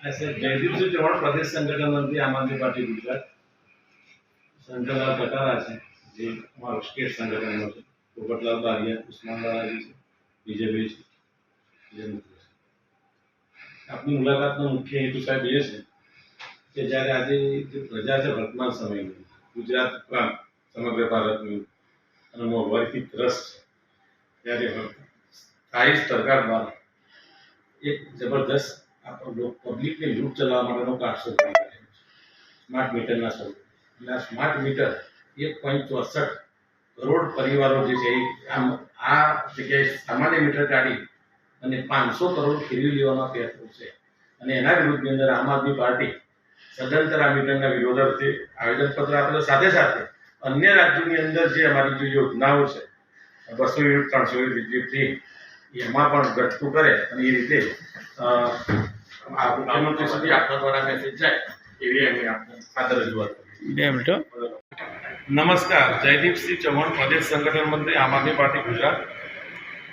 ऐसे जयदीप सिंह चौहान प्रदेश संगठन मंत्री आम आदमी पार्टी गुजरात शंकरलाल कटारा है જે અમારું સ્ટેટ સંગઠનનો છે પોપટલાલ બારિયા ઉસ્માનલાલાજી છે બીજેપી છે આપની મુલાકાતનો મુખ્ય હેતુ સાહેબ એ છે કે જ્યારે આજે જે પ્રજા છે વર્તમાન સમયની ગુજરાત ઉપરાંત સમગ્ર ભારતની અને મોંઘવારીથી ત્રસ્ત છે ત્યારે સ્થાયી સરકાર દ્વારા એક જબરદસ્ત પબ્લિકને લૂંટ ચલાવવા માટેનો કારસો સ્માર્ટ મીટરના સ્વરૂપે એટલે આ સ્માર્ટ મીટર 1.64 કરોડ પરિવારો જે છે આ જગ્યાએ સામાન્ય મીટર કાઢી અને 500 કરોડ ખેરવી લેવાનો પ્રયત્ન છે અને એના વિરુદ્ધની અંદર આમ આદમી પાર્ટી સદંતર આ મીટરના વિરોધાર્થે આવેદનપત્ર આપેલો સાથે સાથે અન્ય રાજ્યોની અંદર જે અમારી જે યોજનાઓ છે 200 યુનિટ 300 યુનિટ વીજળી ફ્રી એમાં પણ ઘટતું કરે અને એ રીતે મુખ્યમંત્રી સુધી આપણા દ્વારા મેસેજ જાય એવી અમે આદર રજૂઆત કરી। નમસ્કાર, જયદીપસિંહ ચૌહાણ પ્રદેશ સંગઠન મંત્રી આમ આદમી પાર્ટી ગુજરાત।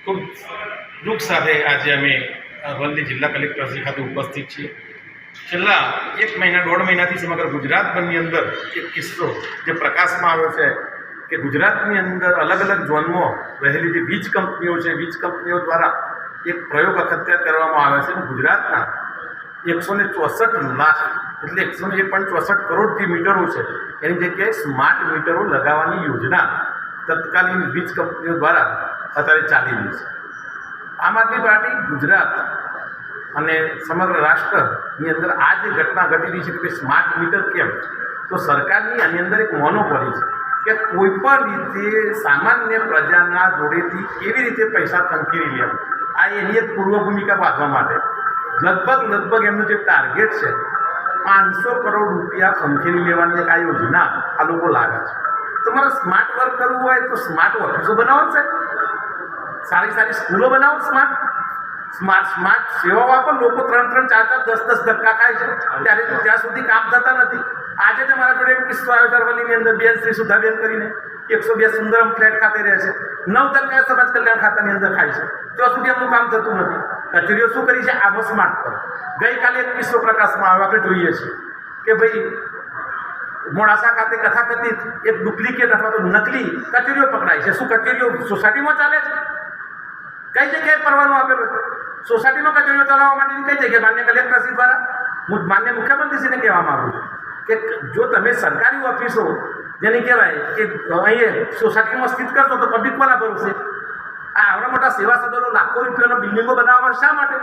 ખૂબ દુઃખ સાથે આજે અમે અરવલ્લી જિલ્લા કલેક્ટરશ્રી ખાતે ઉપસ્થિત છીએ। છેલ્લા 1 મહિના 1.5 મહિનાથી સમગ્ર ગુજરાતભરની અંદર એક કિસ્સો જે પ્રકાશમાં આવ્યો છે કે ગુજરાતની અંદર અલગ અલગ ઝોનમાં રહેલી જે વીજ કંપનીઓ છે વીજ કંપનીઓ દ્વારા એક પ્રયોગ અખત્યાર કરવામાં આવે છે અને ગુજરાતના 164 લાખ એટલે 1.64 કરોડ જે મીટરો છે એની જગ્યાએ સ્માર્ટ મીટરો લગાવવાની યોજના તત્કાલીન વીજ કંપનીઓ દ્વારા અત્યારે ચાલી રહી છે। આમ આદમી પાર્ટી ગુજરાત અને સમગ્ર રાષ્ટ્રની અંદર આ જે ઘટના ઘટી રહી છે કે સ્માર્ટ મીટર કેમ, તો સરકારની આની અંદર એક મોનોપોલી છે કે કોઈ પણ રીતે સામાન્ય પ્રજાના જોડેથી કેવી રીતે પૈસા ખંખેરી લેવા, આ એની એક પૂર્વ ભૂમિકા બાંધવા માટે લગભગ એમનું જે ટાર્ગેટ છે 500 કરોડ રૂપિયા ખંખેરી લેવાની એક આ યોજના આ લોકો લાગે છે। તમારે સ્માર્ટ વર્ક કરવું હોય તો સ્માર્ટ ઓફિસો બનાવો છે, સારી સ્કૂલો બનાવો, સ્માર્ટ સેવાઓ આપો। લોકો 3-3, 4-4, 10-10 ધક્કા ખાય છે ત્યારે ત્યાં સુધી કામ થતા નથી। આજે જ અમારા જોડે એક કિસ્સો આવ્યો અરવલ્લીની અંદર બેન શ્રી સુધાબેન કરીને 102 સુંદરમ ફ્લેટ ખાતે રહે છે, 9 ધક્કા સમાજ કલ્યાણ ખાતાની અંદર ખાય છે, ત્યાં સુધી એમનું કામ થતું નથી। કચેરીઓ શું કરી છે, આમાં સ્માર્ટ કરો। ગઈકાલે એક કિસ્સો પ્રકાશમાં આવ્યો, આપણે જોઈએ છીએ કે ભાઈ મોડાસા ખાતે કથાકથિત એક ડુપ્લિકેટ અથવા તો નકલી કચેરીઓ પકડાય છે। શું કચેરીઓ સોસાયટીમાં ચાલે છે? કઈ જગ્યાએ પરવાનો આપેલો છે? સોસાયટીમાં કચેરીઓ ચલાવવા માટેની કઈ જગ્યાએ માન્ય કલેક્ટરશ્રી દ્વારા માન્ય મુખ્યમંત્રીશ્રીને કહેવામાં આવ્યું છે કે જો તમે સરકારી ઓફિસો જેને કહેવાય કે અહીંયા સોસાયટીમાં સ્થિત કરશો તો પબ્લિક કોના ભરોસે? આ આવડા મોટા સેવા સદનો લાખો રૂપિયાનો બિલ્ડિંગો બનાવવા શા માટે?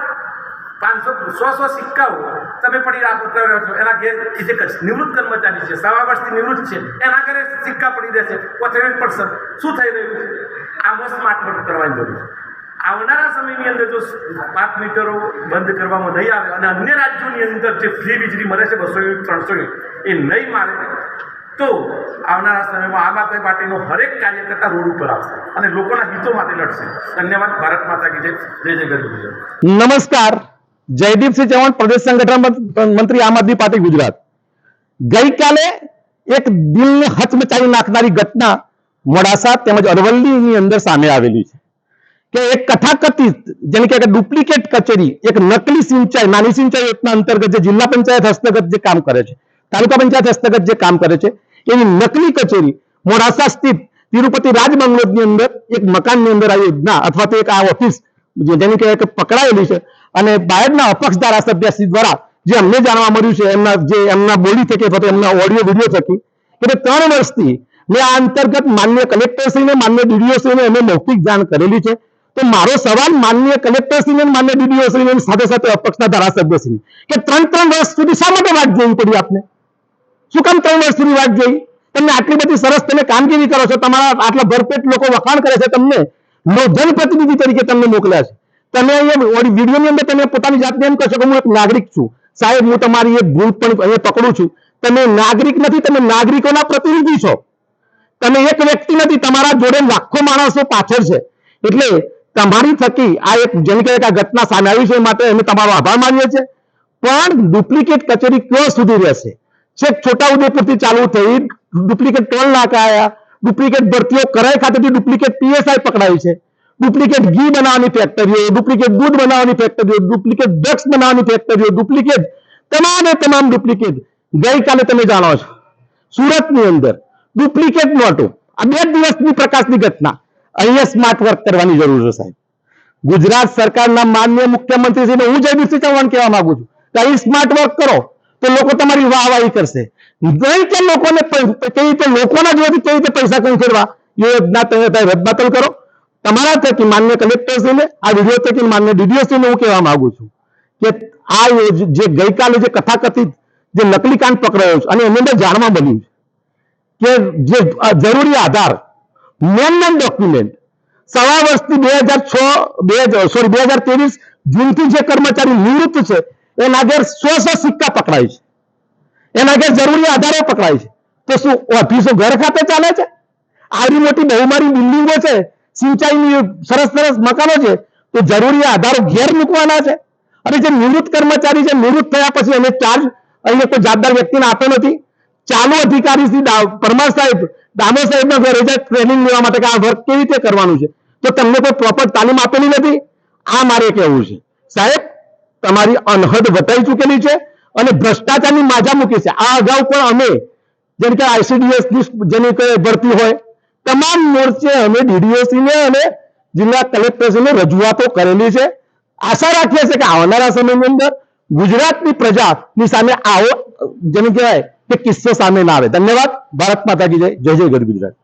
500-100 સિક્કાઓ તમે પડી રાખો છો, એના ઘેર જે નિવૃત્ત કર્મચારી છે, 1.5 વર્ષથી નિવૃત્ત છે, એના ઘરે સિક્કા પડી રહેશે 30%। શું થઈ રહ્યું છે? આમાં સ્માર્ટ વર્ક કરવાની જરૂર છે। આવનારા સમયની અંદર જો સ્માર્ટ મીટરો બંધ કરવામાં નહીં આવે અને અન્ય રાજ્યોની અંદર જે ફ્રી વીજળી મળે છે 200 યુનિટ 300 યુનિટ એ નહીં મારે તો આવનારા સમયમાં આમ આદમી પાર્ટીનો હરેક કાર્યકર્તા રોડ ઉપર આવશે અને લોકોના હિતો માટે લડશે। ધન્યવાદ। ભારત માતા કી જય। જય જય ગરીબ ગુજરાત। નમસ્કાર, જયદીપસિંહ ચૌહાણ પ્રદેશ સંગઠન મંત્રી આમ આદમી પાર્ટી ગુજરાત। ગઈકાલે એક દિલને હચમચાવી નાખનારી ઘટના મોડાસા તેમજ અરવલ્લીની અંદર સામે આવેલી છે કે એક કથાકથિત જેને કે ડુપ્લિકેટ કચેરી, એક નકલી સિંચાઈ, નાની સિંચાઈ યોજના અંતર્ગત જે જિલ્લા પંચાયત હસ્તગત જે કામ કરે છે, તાલુકા પંચાયત હસ્તગત જે કામ કરે છે એવી નકલી કચેરી મોડાસા સ્થિત તિરુપતિ રાજ બંગલોની અંદર એક મકાનની અંદર આ યોજના અથવા તો એક આ ઓફિસ જેની કહેવાય કે પકડાયેલી છે અને બહારના અપક્ષ ધારાસભ્યશ્રી દ્વારા જે અમને જાણવા મળ્યું છે એમના બોલી થકી અથવા તો એમના ઓડિયો વિડીયો થકી કે 3 વર્ષથી મેં આ અંતર્ગત માન્ય કલેક્ટરશ્રીને માન્ય ડીડીઓશ્રીને અમે મૌખિક જાણ કરેલી છે। તો મારો સવાલ માન્ય કલેક્ટરશ્રીને માન્ય ડીડીઓશ્રીને સાથે સાથે અપક્ષના ધારાસભ્યશ્રીને કે 3 વર્ષ સુધી શા માટે વાટ જોવી પડી આપને? શું કામ 3 વર્ષ સુધી વાટ જોઈ? તમને આટલી બધી સરસ તમે કામગીરી કરો છો, તમારા આટલા ભરપેટ લોકો વખાણ કરે છે, તમને જનપ્રતિનિધિ તરીકે તમને મોકલ્યા છે, તમે અહીંયા વિડીયોની અંદર તમે પોતાની જાતને એમ કહો છો કે હું એક નાગરિક છું। સાહેબ, હું તમારી એક ભૂલ પણ અહીંયા પકડું છું, તમે નાગરિક નથી, તમે નાગરિકોના પ્રતિનિધિ છો, તમે એક વ્યક્તિ નથી, તમારા જોડે લાખો માણસો પાછળ છે। એટલે તમારી થકી આ એક જેમ કે આ ઘટના સામે આવી છે માટે અમે તમારો આભાર માનીએ છીએ। પણ ડુપ્લિકેટ કચેરી ક્યાં સુધી રહેશે? છેક છોટાઉદેપુરથી ચાલુ થઈ ડુપ્લિકેટ ટોલ નાકા આવ્યા, ડુપ્લિકેટ ભરતીઓ કરાઈ ખાતેથી ડુપ્લિકેટ પીએસઆઈ પકડાઈ છે, ડુપ્લિકેટ ઘી બનાવવાની ફેક્ટરીઓ, ડુપ્લિકેટ દૂધ બનાવવાની ફેક્ટરીઓ, ડુપ્લિકેટ ડ્રગ્સ બનાવવાની ફેક્ટરીઓ, ડુપ્લિકેટ તમામે તમામ ડુપ્લિકેટ. ગઈકાલે તમે જાણો છો સુરતની અંદર ડુપ્લિકેટ નોટો, આ 2 દિવસની પ્રકાશની ઘટના. અહીંયા સ્માર્ટ વર્ક કરવાની જરૂર છે સાહેબ. ગુજરાત સરકારના માનનીય મુખ્યમંત્રીશ્રીને હું જયદીપસિંહ ચૌહાણ કહેવા માંગુ છું કે અહીં સ્માર્ટ વર્ક કરો તો લોકો તમારી વાહવાહી કરશે. નહીં કે લોકોને કેવી રીતે લોકોના જોડેથી કેવી રીતે પૈસા ખંખેરવા એ યોજના તમે રદબાતલ કરો. તમારા થકી માન્ય કલેક્ટરશ્રીને, આ વિડીયો થકી માન્ય ડીડીઓશ્રીને હું કહેવા માંગુ છું કે આ જે ગઈકાલે જે કથાકથિત જે નકલી કાંડ પકડાયો છે અને એની અંદર જાણવા મળ્યું કે જે જરૂરી આધાર મેન ડોક્યુમેન્ટ સવા વર્ષથી 2023 જૂનથી જે કર્મચારી નિવૃત્ત છે એના ઘેર 100 સિક્કા પકડાય છે, એના ઘેર જરૂરી આધારો પકડાય છે. તો શું ઓફિસો ઘર ખાતે ચાલે છે? આવી મોટી બહુમારી બિલ્ડિંગો છે, સિંચાઈની સરસ સરસ મકાનો છે, તો જરૂરી આધારો ઘેર મૂકવાના છે. અને જે નિવૃત્ત કર્મચારી છે, નિવૃત્ત થયા પછી એને ચાર્જ અહીંયા કોઈ જવાબદાર વ્યક્તિને આપતો નથી. ચાલુ અધિકારી શ્રી પરમાર સાહેબ, દામો સાહેબના ઘરે જાય ટ્રેનિંગ લેવા માટે કે આ વર્ક કેવી રીતે કરવાનું છે, તો તમને કોઈ પ્રોપર તાલીમ આપેલી નથી. આ મારે કહેવું છે સાહેબ, તમારી અનહદ વટાઈ ચૂકેલી છે અને ભ્રષ્ટાચારની માજા મૂકી છે. આ અગાઉ પણ અમે જેમ કે ICDS જેની ભરતી હોય તમામ મોરચે અમે DDOCને અને જિલ્લા કલેક્ટરશ્રીને રજૂઆતો કરેલી છે. આશા રાખીએ છીએ કે આવનારા સમયની અંદર ગુજરાતની પ્રજાની સામે આવો જેને કહેવાય કે કિસ્સો સામે ના આવે. ધન્યવાદ. ભારત માતા કી જય. જય જય ગઢ ગુજરાત.